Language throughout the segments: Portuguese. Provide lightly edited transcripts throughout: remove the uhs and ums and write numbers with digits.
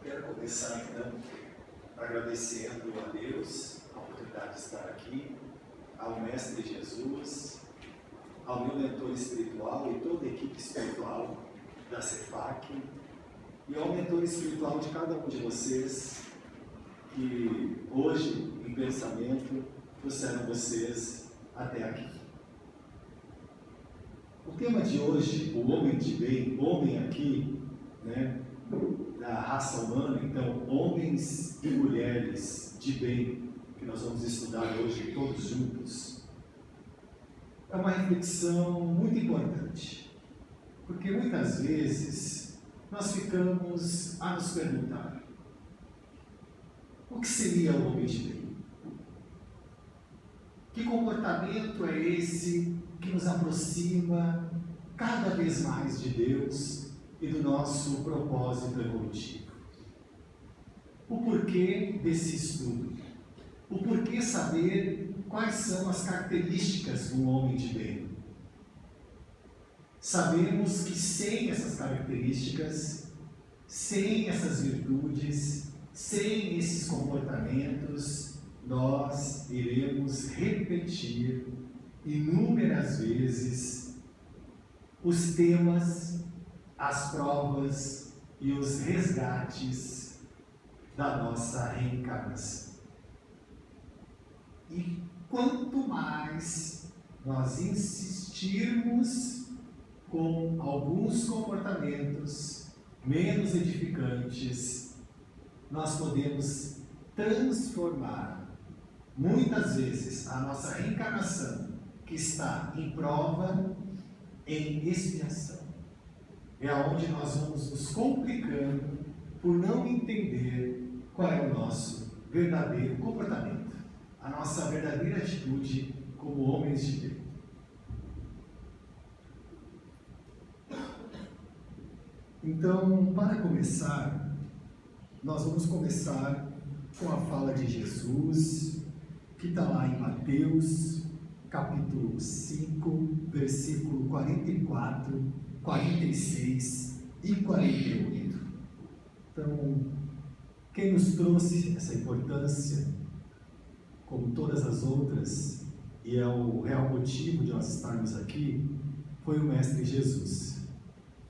Quero começar então agradecendo a Deus a oportunidade de estar aqui, ao Mestre Jesus, ao meu mentor espiritual e toda a equipe espiritual da CEFAC e ao mentor espiritual de cada um de vocês que hoje, em pensamento, trouxeram vocês até aqui. O tema de hoje, o homem de bem, homem aqui, da raça humana, então, homens e mulheres de bem, que nós vamos estudar hoje todos juntos, é uma reflexão muito importante, porque muitas vezes nós ficamos a nos perguntar: o que seria o homem de bem? Que comportamento é esse que nos aproxima cada vez mais de Deus e do nosso propósito evolutivo? O porquê desse estudo? O porquê saber quais são as características do homem de bem? Sabemos que sem essas características, sem essas virtudes, sem esses comportamentos, nós iremos repetir inúmeras vezes os temas, as provas e os resgates da nossa reencarnação. E quanto mais nós insistirmos com alguns comportamentos menos edificantes, nós podemos transformar muitas vezes a nossa reencarnação, que está em prova, em expiação. É onde nós vamos nos complicando por não entender qual é o nosso verdadeiro comportamento, a nossa verdadeira atitude como homens de bem. Então, para começar, nós vamos começar com a fala de Jesus, que está lá em Mateus, capítulo 5, versículo 44, 46 e 48. Então, quem nos trouxe essa importância, como todas as outras, e é o real motivo de nós estarmos aqui, foi o Mestre Jesus.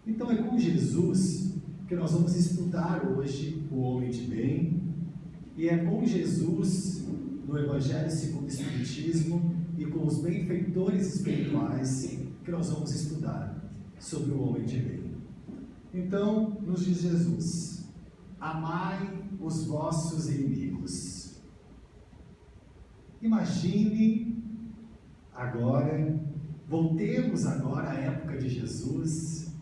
Então é com Jesus que nós vamos estudar hoje o homem de bem, e é com Jesus, no Evangelho segundo o Espiritismo, e com os benfeitores espirituais, que nós vamos estudar sobre o homem de bem. Então, nos diz Jesus: amai os vossos inimigos. Imagine agora, voltemos agora à época de Jesus,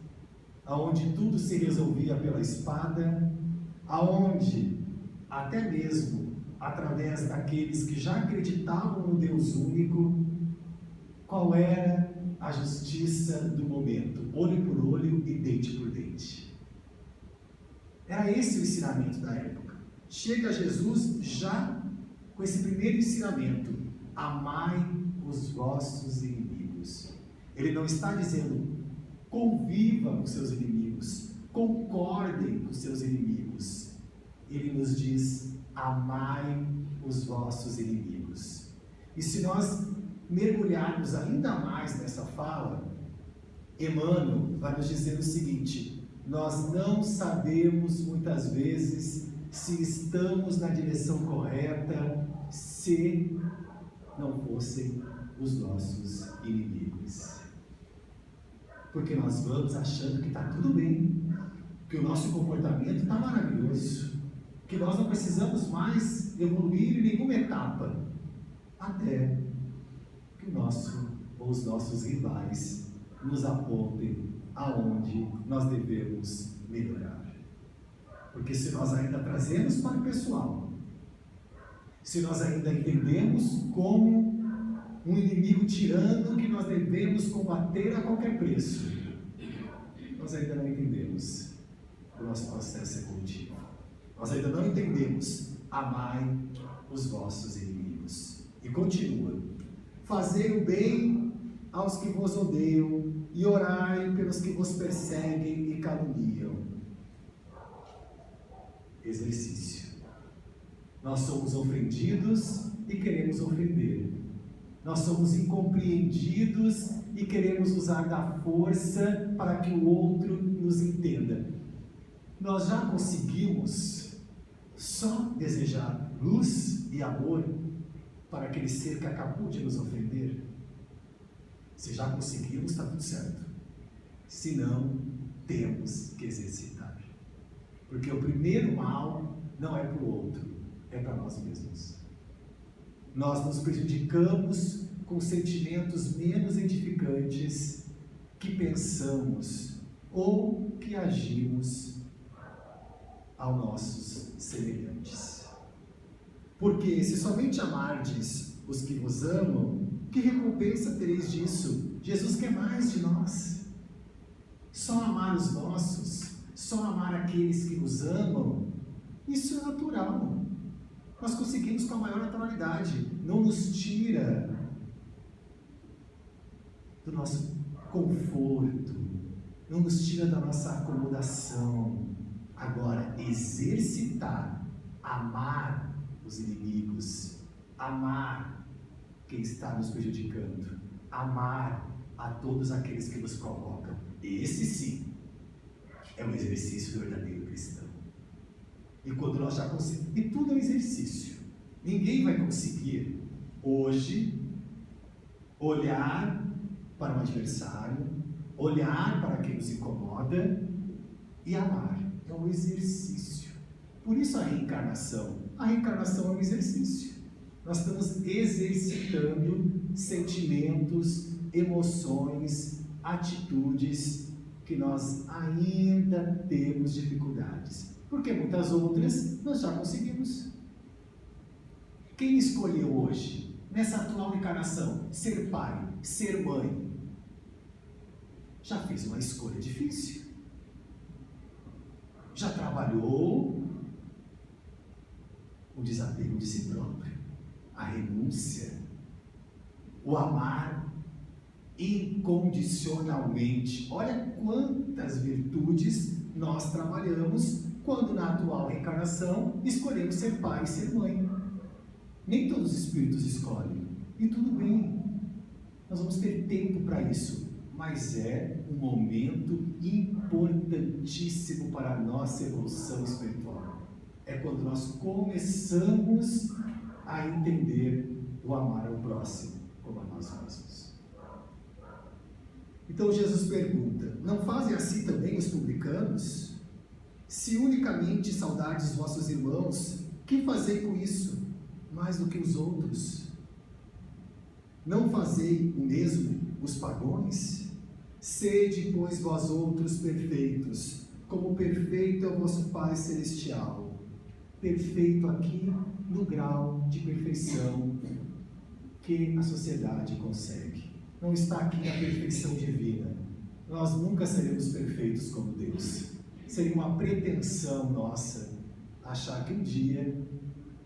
aonde tudo se resolvia pela espada, aonde até mesmo através daqueles que já acreditavam no Deus único, qual era a justiça do momento? Olho por olho e dente por dente. Era esse o ensinamento da época. Chega Jesus já com esse primeiro ensinamento: amai os vossos inimigos. Ele não está dizendo conviva com seus inimigos, concordem com seus inimigos. Ele nos diz: amai os vossos inimigos. E se nós mergulharmos ainda mais nessa fala, Emmanuel vai nos dizer o seguinte: nós não sabemos muitas vezes se estamos na direção correta se não fossem os nossos inimigos. Porque nós vamos achando que está tudo bem, que o nosso comportamento está maravilhoso, que nós não precisamos mais evoluir em nenhuma etapa, até que os nossos rivais nos apontem aonde nós devemos melhorar. Porque se nós ainda trazemos para o pessoal, se nós ainda entendemos como um inimigo tirano que nós devemos combater a qualquer preço, nós ainda não entendemos o nosso processo evolutivo. Nós ainda não entendemos: amai os vossos inimigos. E continua: fazei o bem aos que vos odeiam e orai pelos que vos perseguem e caluniam. exercício. Nós somos ofendidos e queremos ofender. Nós somos incompreendidos e queremos usar da força para que o outro nos entenda. Nós já conseguimos só desejar luz e amor para aquele ser que acabou de nos ofender? Se já conseguimos, está tudo certo. Se não, temos que exercitar. Porque o primeiro mal não é para o outro, é para nós mesmos. Nós nos prejudicamos com sentimentos menos edificantes que pensamos ou que agimos aos nossos semelhantes. Porque se somente amardes os que vos amam, que recompensa tereis disso? Jesus quer mais de nós. Só amar os nossos, só amar aqueles que nos amam, isso é natural. Nós conseguimos com a maior naturalidade. Não nos tira do nosso conforto, não nos tira da nossa acomodação. Agora, exercitar, amar os inimigos, amar quem está nos prejudicando, amar a todos aqueles que nos provocam. Esse sim é um exercício do verdadeiro cristão. E quando nós já conseguimos, e tudo é um exercício. Ninguém vai conseguir hoje olhar para o adversário, olhar para quem nos incomoda e amar. É um exercício. Por isso a reencarnação. A reencarnação é um exercício. Nós estamos exercitando sentimentos, emoções, atitudes que nós ainda temos dificuldades. Porque muitas outras nós já conseguimos. Quem escolheu hoje, nessa atual encarnação, ser pai, ser mãe, já fez uma escolha difícil. Já trabalhou o desapego de si próprio, a renúncia, o amar incondicionalmente. Olha quantas virtudes nós trabalhamos quando na atual reencarnação escolhemos ser pai e ser mãe. Nem todos os espíritos escolhem, e tudo bem, nós vamos ter tempo para isso, mas é um momento importantíssimo para a nossa evolução espiritual. É quando nós começamos a entender o amar ao próximo como a nós mesmos. Então Jesus pergunta: não fazem assim também os publicanos? Se unicamente saudardes os vossos irmãos, que fazei com isso, mais do que os outros? Não fazei o mesmo os pagões? Sede, pois, vós outros perfeitos, como perfeito é o vosso Pai Celestial. Perfeito aqui no grau de perfeição que a sociedade consegue. Não está aqui na perfeição divina. Nós nunca seremos perfeitos como Deus. Seria uma pretensão nossa achar que um dia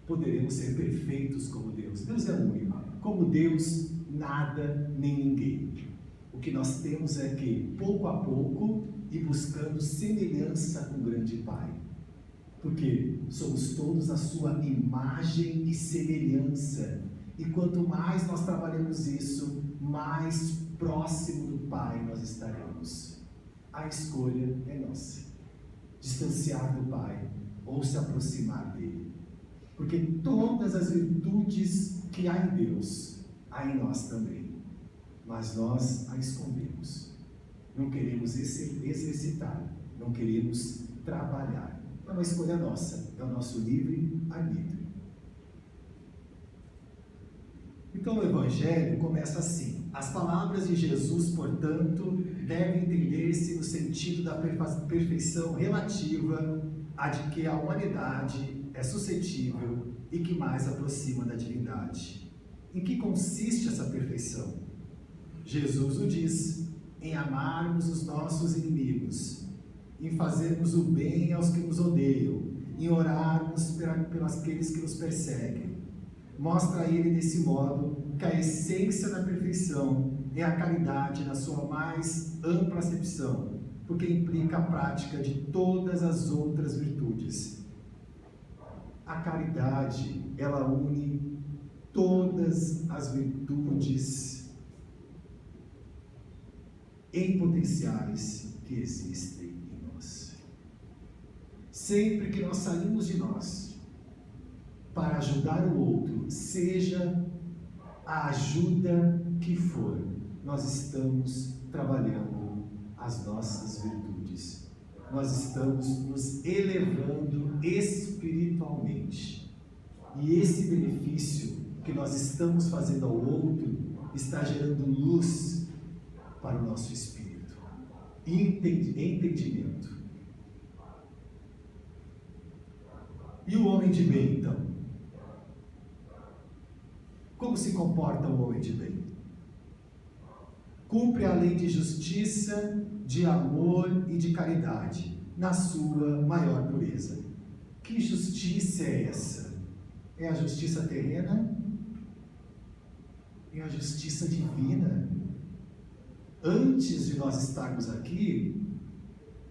poderemos ser perfeitos como Deus. Deus é único. Como Deus, nada nem ninguém. O que nós temos é que, pouco a pouco, ir buscando semelhança com o grande Pai. Porque somos todos a sua imagem e semelhança. E quanto mais nós trabalhamos isso, mais próximo do Pai nós estaremos. A escolha é nossa. Distanciar do Pai ou se aproximar dele. Porque todas as virtudes que há em Deus, há em nós também. Mas nós a escondemos. Não queremos exercitar, não queremos trabalhar. É uma escolha nossa, é o nosso livre arbítrio. Então o Evangelho começa assim: as palavras de Jesus, portanto, devem entender-se no sentido da perfeição relativa a de que a humanidade é suscetível e que mais aproxima da divindade. Em que consiste essa perfeição? Jesus o diz: em amarmos os nossos inimigos, em fazermos o bem aos que nos odeiam, em orarmos pelos aqueles que nos perseguem. Mostra ele desse modo que a essência da perfeição é a caridade na sua mais ampla acepção, porque implica a prática de todas as outras virtudes. A caridade, ela une todas as virtudes em potenciais que existem em nós. Sempre que nós saímos de nós para ajudar o outro, seja a ajuda que for, nós estamos trabalhando as nossas virtudes. Nós estamos nos elevando espiritualmente. E esse benefício que nós estamos fazendo ao outro está gerando luz para o nosso espírito, entendimento. E o homem de bem, então? Como se comporta o homem de bem? Cumpre a lei de justiça, de amor e de caridade, na sua maior pureza. Que justiça é essa? É a justiça terrena? É a justiça divina? Antes de nós estarmos aqui,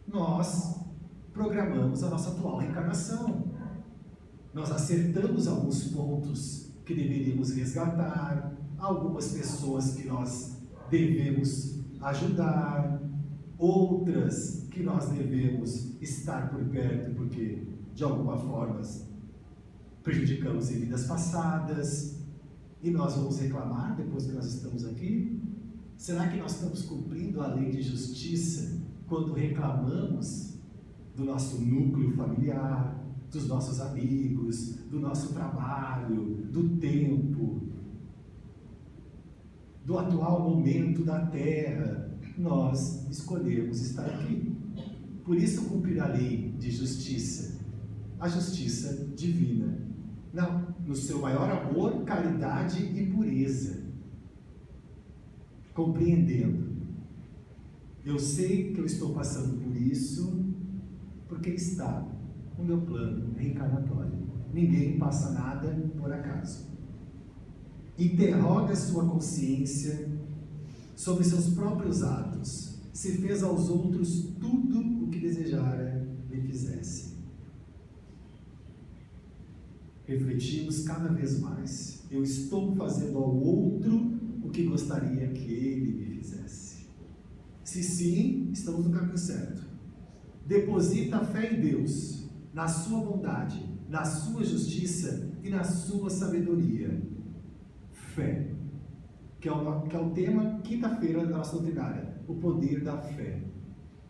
nós programamos a nossa atual reencarnação. Nós acertamos alguns pontos que deveríamos resgatar, algumas pessoas que nós devemos ajudar, outras que nós devemos estar por perto porque de alguma forma prejudicamos em vidas passadas, e nós vamos reclamar depois que nós estamos aqui? Será que nós estamos cumprindo a lei de justiça quando reclamamos do nosso núcleo familiar, dos nossos amigos, do nosso trabalho, do tempo, do atual momento da Terra? Nós escolhemos estar aqui. Por isso cumprir a lei de justiça, a justiça divina, no seu maior amor, caridade e pureza. Compreendendo, eu sei que eu estou passando por isso, porque está no meu plano reencarnatório. Ninguém passa nada por acaso. Interroga sua consciência sobre seus próprios atos, se fez aos outros tudo o que desejara lhe fizesse. Refletimos cada vez mais: eu estou fazendo ao outro o que gostaria que ele me fizesse? Se sim, estamos no caminho certo. Deposita a fé em Deus, na sua bondade, na sua justiça e na sua sabedoria. Fé, que é o tema quinta-feira da nossa doutrinária, o poder da fé.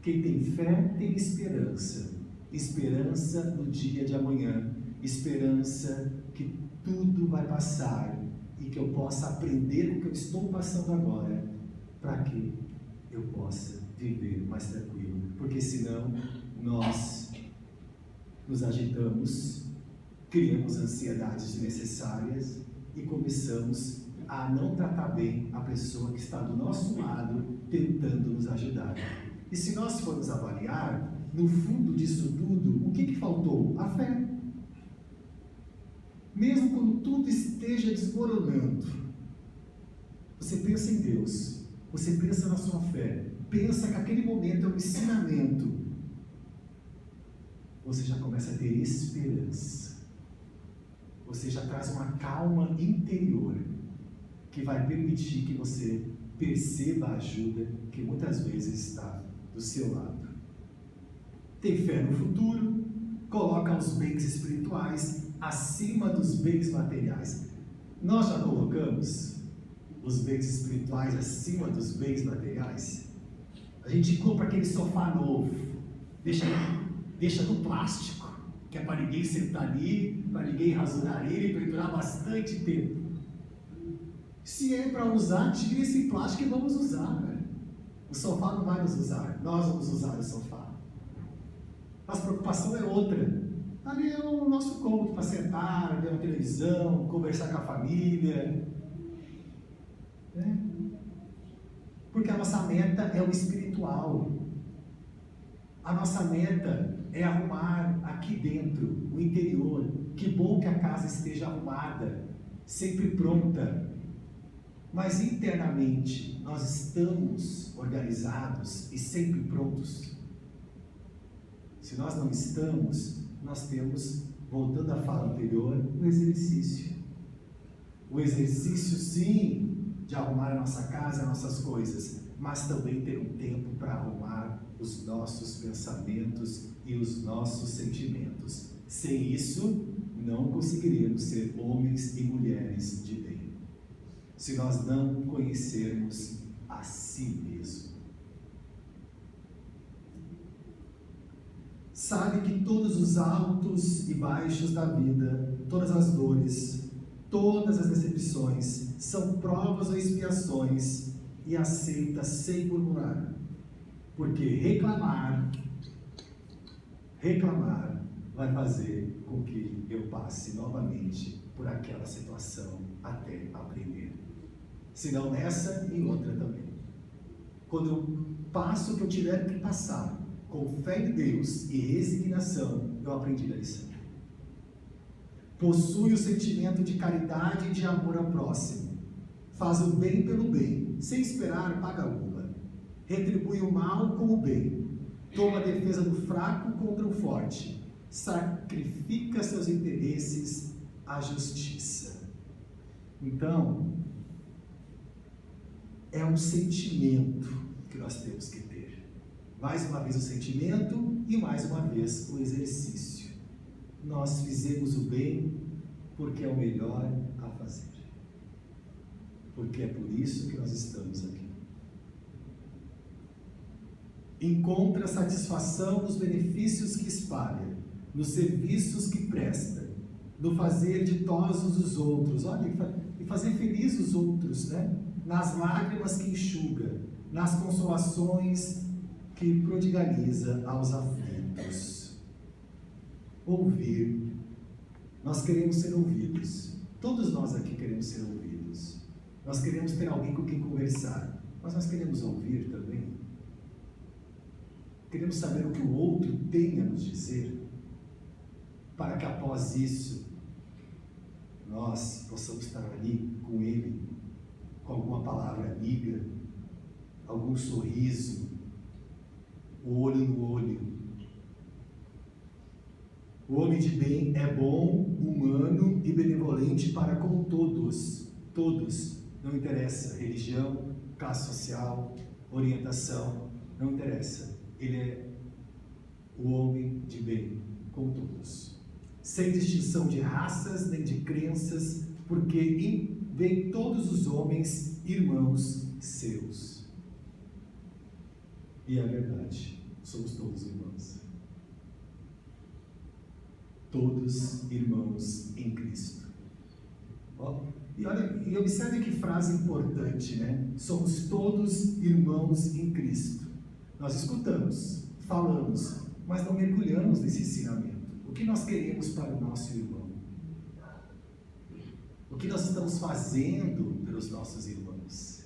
Quem tem fé tem esperança, esperança no dia de amanhã, esperança que tudo vai passar e que eu possa aprender o que eu estou passando agora, para que eu possa viver mais tranquilo, porque senão nós nos agitamos, criamos ansiedades desnecessárias e começamos a não tratar bem a pessoa que está do nosso lado, tentando nos ajudar. E se nós formos avaliar, no fundo disso tudo, o que faltou? A fé. Mesmo quando tudo esteja desmoronando, você pensa em Deus, você pensa na sua fé, pensa que aquele momento é um ensinamento, você já começa a ter esperança, você já traz uma calma interior, que vai permitir que você perceba a ajuda que muitas vezes está do seu lado. Tem fé no futuro, coloca os bens espirituais acima dos bens materiais. Nós já colocamos os bens espirituais acima dos bens materiais? A gente compra aquele sofá novo, deixa no plástico, que é para ninguém sentar ali, para ninguém rasurar ele, para ele durar bastante tempo. Se é para usar, tire esse plástico e vamos usar, né? O sofá não vai nos usar, nós vamos usar o sofá. Nossa preocupação é outra. Ali é o nosso cômodo para sentar, ver uma televisão, conversar com a família, né? Porque a nossa meta é o espiritual. A nossa meta é arrumar aqui dentro, o interior. Que bom que a casa esteja arrumada, sempre pronta. Mas internamente, nós estamos organizados e sempre prontos? Se nós não estamos, nós temos voltando à fala anterior, o exercício. O exercício, sim, de arrumar a nossa casa, as nossas coisas, mas também ter um tempo para arrumar os nossos pensamentos e os nossos sentimentos. Sem isso, não conseguiremos ser homens e mulheres de bem. Se nós não conhecermos a si mesmo. Sabe que todos os altos e baixos da vida, todas as dores, todas as decepções, são provas ou expiações e aceita sem murmurar. Porque reclamar vai fazer com que eu passe novamente por aquela situação até aprender. Se não nessa, em outra também. Quando eu passo o que eu tiver que passar, com fé em Deus e resignação, eu aprendi a lição. Possui o sentimento de caridade e de amor ao próximo. Faz o bem pelo bem, sem esperar paga alguma. Retribui o mal com o bem. Toma a defesa do fraco contra o forte. Sacrifica seus interesses à justiça. Então, é um sentimento que nós temos que ter. Mais uma vez o sentimento e mais uma vez o exercício. Nós fizemos o bem porque é o melhor a fazer. Porque é por isso que nós estamos aqui. Encontra satisfação nos benefícios que espalha, nos serviços que presta, no fazer ditosos os outros, olha, e fazer feliz os outros, né? Nas lágrimas que enxuga, nas consolações que prodigaliza aos aflitos. Ouvir. Nós queremos ser ouvidos. Todos nós aqui queremos ser ouvidos. Nós queremos ter alguém com quem conversar. Mas nós queremos ouvir também. Queremos saber o que o outro tem a nos dizer. Para que após isso, nós possamos estar ali com ele, com alguma palavra amiga, algum sorriso, o olho no olho. O homem de bem é bom, humano e benevolente para com todos. Todos. Não interessa religião, classe social, orientação, não interessa. Ele é o homem de bem com todos. Sem distinção de raças nem de crenças, porque vê todos os homens irmãos seus. E é verdade, somos todos irmãos. Todos irmãos em Cristo. E olha, e observe que frase importante, né? Somos todos irmãos em Cristo. Nós escutamos, falamos, mas não mergulhamos nesse ensinamento. O que nós queremos para o nosso irmão? O que nós estamos fazendo pelos nossos irmãos?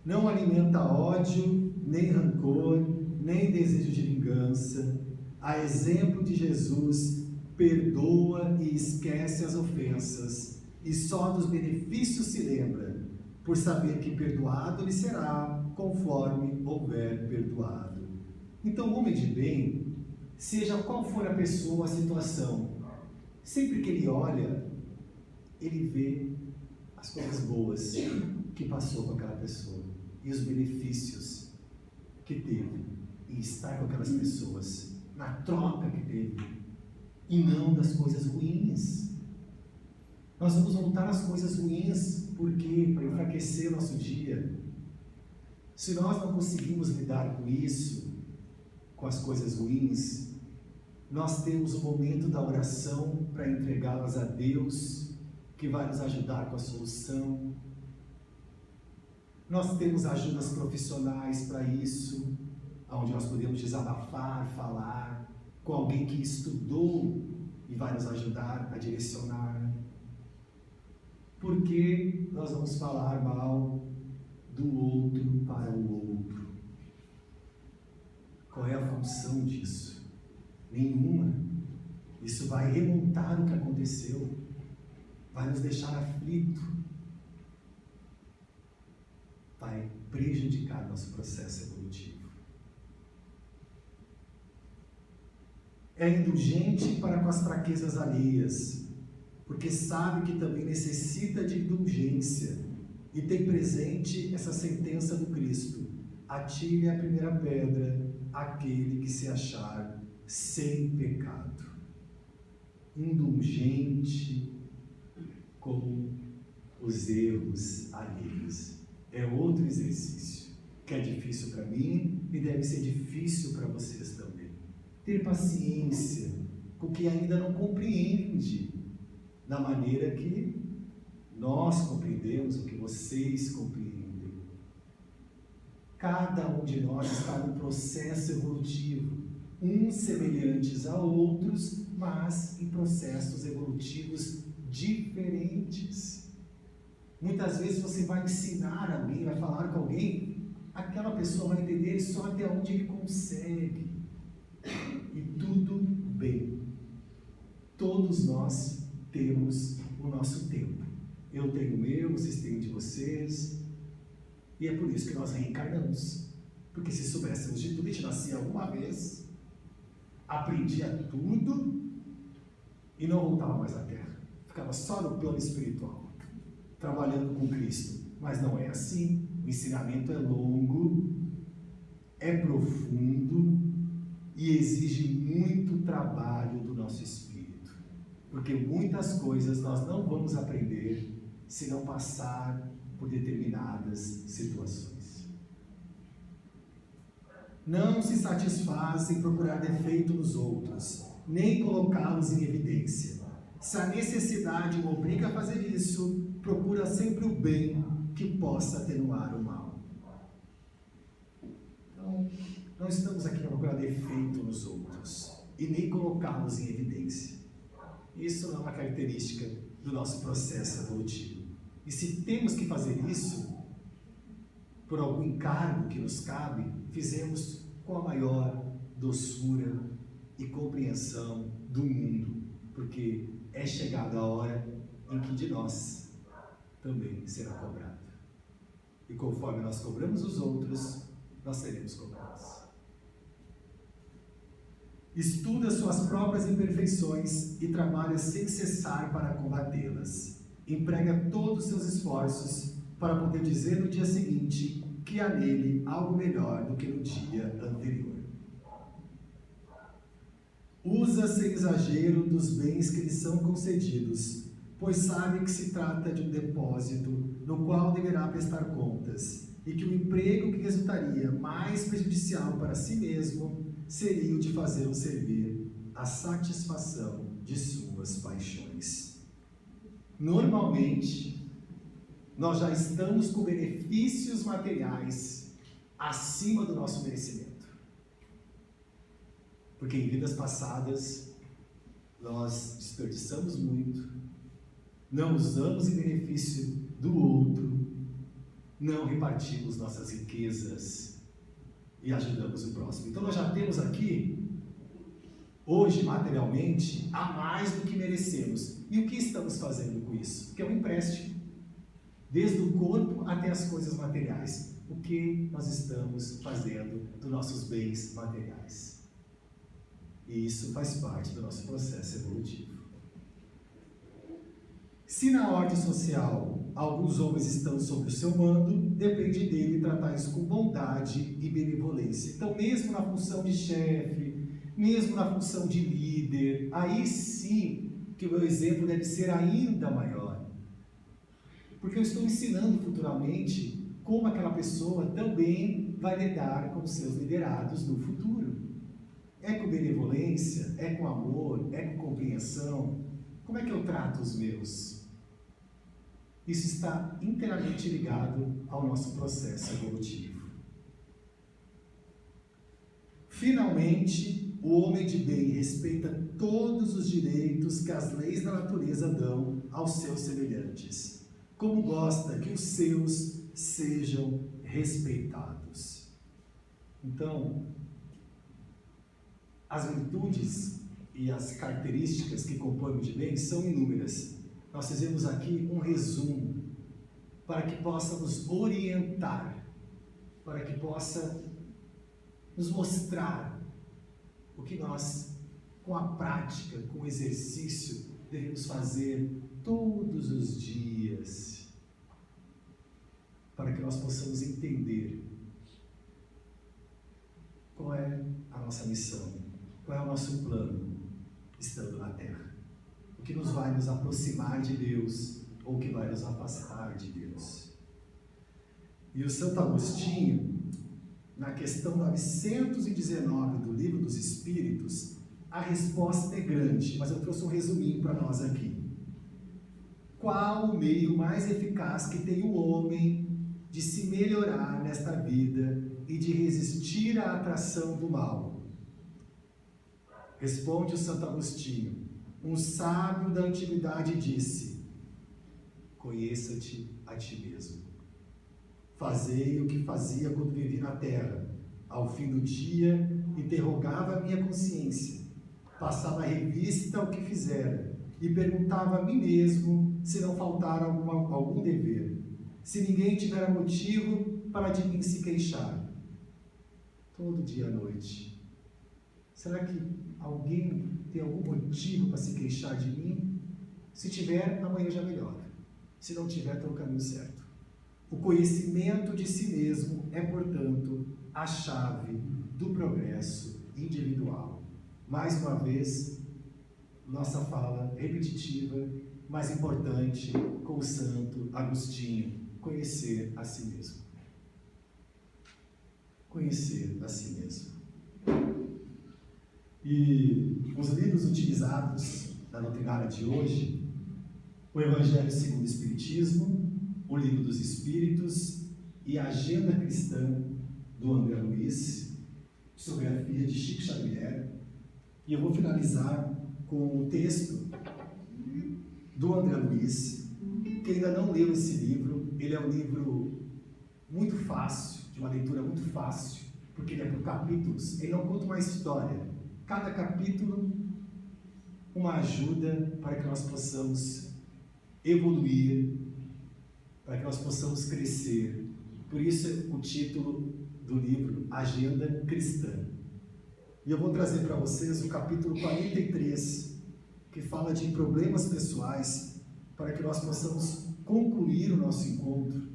Não alimenta ódio, nem rancor, nem desejo de vingança. A exemplo de Jesus, perdoa e esquece as ofensas, e só dos benefícios se lembra, por saber que perdoado lhe será, conforme houver perdoado. Então, o homem de bem, seja qual for a pessoa, a situação, sempre que ele olha, ele vê as coisas boas que passou com aquela pessoa, e os benefícios que teve em estar com aquelas pessoas, na troca que teve, e não das coisas ruins. Nós vamos voltar às coisas ruins, por quê? Para enfraquecer o nosso dia. Se nós não conseguimos lidar com isso, com as coisas ruins, nós temos o momento da oração para entregá-las a Deus, que vai nos ajudar com a solução. Nós temos ajudas profissionais para isso, onde nós podemos desabafar, falar com alguém que estudou e vai nos ajudar a direcionar. Por que nós vamos falar mal do outro para o outro? Qual é a função disso? Nenhuma. Isso vai remontar o que aconteceu, vai nos deixar aflito, vai prejudicar nosso processo evolutivo. É indulgente para com as fraquezas alheias, porque sabe que também necessita de indulgência e tem presente essa sentença do Cristo: atire a primeira pedra aquele que se achar sem pecado. Indulgente com os erros alheios. É outro exercício que é difícil para mim e deve ser difícil para vocês também. Ter paciência com o que ainda não compreende da maneira que nós compreendemos, o que vocês compreendem. Cada um de nós está num processo evolutivo, uns semelhantes a outros, mas em processos evolutivos diferentes. Muitas vezes você vai ensinar alguém, vai falar com alguém, aquela pessoa vai entender só até onde ele consegue. E tudo bem. Todos nós temos o nosso tempo. Eu tenho o meu, vocês têm o de vocês. E é por isso que nós reencarnamos. Porque se soubéssemos de tudo, a gente nascia alguma vez, aprendia tudo e não voltava mais à Terra. Ficava só no plano espiritual, trabalhando com Cristo. Mas não é assim. O ensinamento é longo, é profundo e exige muito trabalho do nosso espírito. Porque muitas coisas nós não vamos aprender se não passar por determinadas situações. Não se satisfaz em procurar defeito nos outros, nem colocá-los em evidência. Se a necessidade o obriga a fazer isso, procura sempre o bem que possa atenuar o mal. Então, não estamos aqui para procurar defeito nos outros e nem colocá-los em evidência. Isso não é uma característica do nosso processo evolutivo. E se temos que fazer isso, por algum encargo que nos cabe, fizemos com a maior doçura e compreensão do mundo, porque é chegada a hora em que de nós também será cobrado. E conforme nós cobramos os outros, nós seremos cobrados. Estuda suas próprias imperfeições e trabalha sem cessar para combatê-las. Emprega todos os seus esforços para poder dizer no dia seguinte que há nele algo melhor do que no dia anterior. Usa sem exagero dos bens que lhe são concedidos, pois sabe que se trata de um depósito no qual deverá prestar contas, e que o emprego que resultaria mais prejudicial para si mesmo seria o de fazê-lo servir à satisfação de suas paixões. Normalmente, nós já estamos com benefícios materiais acima do nosso merecimento. Porque em vidas passadas, nós desperdiçamos muito, não usamos em benefício do outro, não repartimos nossas riquezas e ajudamos o próximo. Então nós já temos aqui, hoje, materialmente, a mais do que merecemos. E o que estamos fazendo com isso? Que é um empréstimo. Desde o corpo até as coisas materiais. O que nós estamos fazendo dos nossos bens materiais? E isso faz parte do nosso processo evolutivo. Se na ordem social alguns homens estão sob o seu mando, depende dele tratar isso com bondade e benevolência. Então, mesmo na função de chefe, mesmo na função de líder, aí sim que o meu exemplo deve ser ainda maior. Porque eu estou ensinando futuramente como aquela pessoa também vai lidar com os seus liderados no futuro. É com benevolência, é com amor, é com compreensão. Como é que eu trato os meus? Isso está inteiramente ligado ao nosso processo evolutivo. Finalmente, o homem de bem respeita todos os direitos que as leis da natureza dão aos seus semelhantes, como gosta que os seus sejam respeitados. Então, as virtudes e as características que compõem o de bem são inúmeras. Nós fizemos aqui um resumo para que possa nos orientar, para que possa nos mostrar o que nós com a prática, com o exercício, devemos fazer todos os dias, para que nós possamos entender qual é a nossa missão, qual é o nosso plano estando na Terra, o que nos vai nos aproximar de Deus ou o que vai nos afastar de Deus. E o Santo Agostinho, na questão 919 do Livro dos Espíritos, a resposta é grande, mas eu trouxe um resuminho para nós aqui. Qual o meio mais eficaz que tem o homem de se melhorar nesta vida e de resistir à atração do mal? Responde o Santo Agostinho: um sábio da antiguidade disse: conheça-te a ti mesmo. Fazei o que fazia quando vivi na terra. Ao fim do dia, interrogava a minha consciência, passava a revista ao que fizera e perguntava a mim mesmo se não faltara algum dever, se ninguém tivera motivo para de mim se queixar. Todo dia à noite. Será que alguém tem algum motivo para se queixar de mim? Se tiver, amanhã já melhora. Se não tiver, está no caminho certo. O conhecimento de si mesmo é, portanto, a chave do progresso individual. Mais uma vez, nossa fala repetitiva, mas importante, com o Santo Agostinho: conhecer a si mesmo. Conhecer a si mesmo. E os livros utilizados na doutrinária de hoje, o Evangelho segundo o Espiritismo, o Livro dos Espíritos e a Agenda Cristã do André Luiz, psicografia de Chico Xavier. E eu vou finalizar com o texto do André Luiz, que ainda não leu esse livro. Ele é um livro muito fácil, de uma leitura muito fácil, porque ele é por capítulos. Ele não conta uma história. Cada capítulo, uma ajuda para que nós possamos evoluir, para que nós possamos crescer. Por isso o título do livro, Agenda Cristã. E eu vou trazer para vocês o capítulo 43, que fala de problemas pessoais, para que nós possamos concluir o nosso encontro,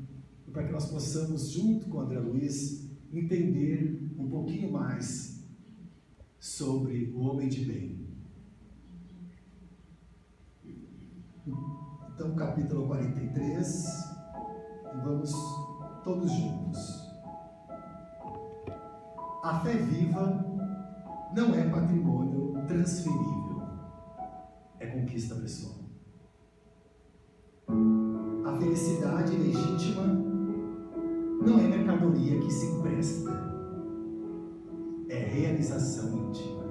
e para que nós possamos, junto com André Luiz, entender um pouquinho mais sobre o homem de bem. Então, capítulo 43, e vamos todos juntos. A fé viva não é patrimônio transferível, é conquista pessoal. A felicidade legítima não é mercadoria que se empresta, é realização íntima.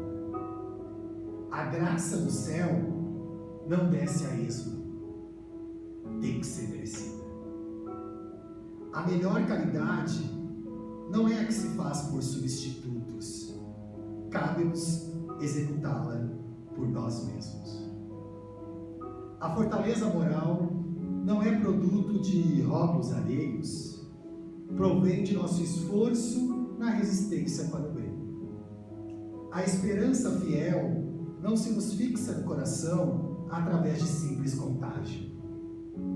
A graça do céu não desce a esmo, tem que ser merecida. A melhor caridade não é a que se faz por substitutos, cabe-nos executá-la por nós mesmos. A fortaleza moral não é produto de rótulos alheios, provém de nosso esforço na resistência para o bem. A esperança fiel não se nos fixa no coração através de simples contágio,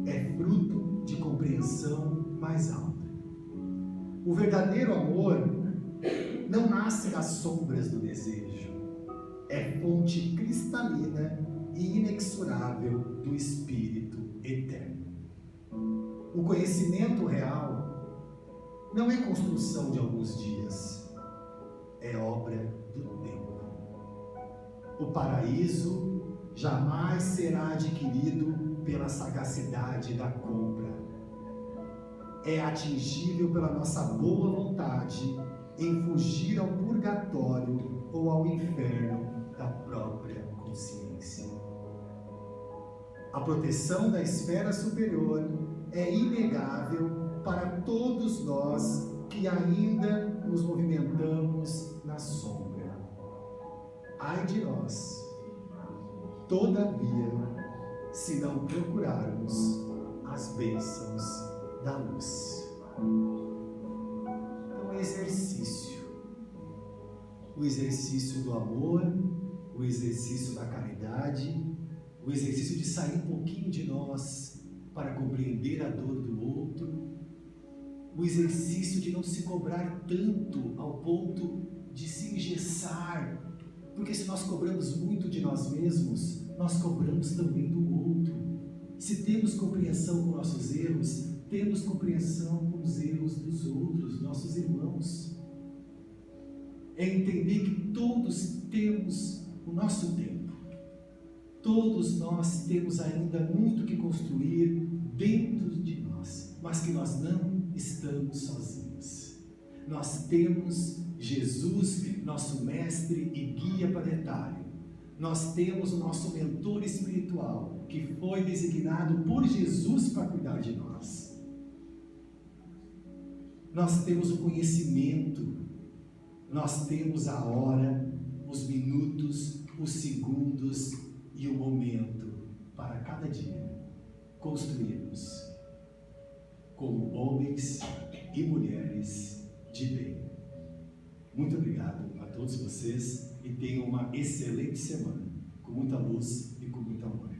é fruto de compreensão mais alta. O verdadeiro amor não nasce das sombras do desejo, é fonte cristalina e inexorável do Espírito eterno. O conhecimento real não é construção de alguns dias, é obra do tempo. O paraíso jamais será adquirido pela sagacidade da compra. É atingível pela nossa boa vontade em fugir ao purgatório ou ao inferno da própria consciência. A proteção da esfera superior é inegável para todos nós que ainda nos movimentamos na sombra. Ai de nós, todavia, se não procurarmos as bênçãos da luz. Então, o exercício do amor, o o exercício da caridade, o exercício de sair um pouquinho de nós para compreender a dor do outro, o exercício de não se cobrar tanto ao ponto de se engessar, porque se nós cobramos muito de nós mesmos, nós cobramos também do outro. Se temos compreensão com nossos erros, temos compreensão com os erros dos outros, nossos irmãos. É entender que todos temos o nosso tempo. Todos nós temos ainda muito que construir dentro de nós, mas que nós não estamos sozinhos. Nós temos Jesus, nosso mestre e guia planetário. Nós temos o nosso mentor espiritual, que foi designado por Jesus para cuidar de nós. Nós temos o conhecimento, nós temos a hora, os minutos, os segundos e o momento para cada dia construirmos como homens e mulheres de bem. Muito obrigado a todos vocês e tenham uma excelente semana, com muita luz e com muito amor.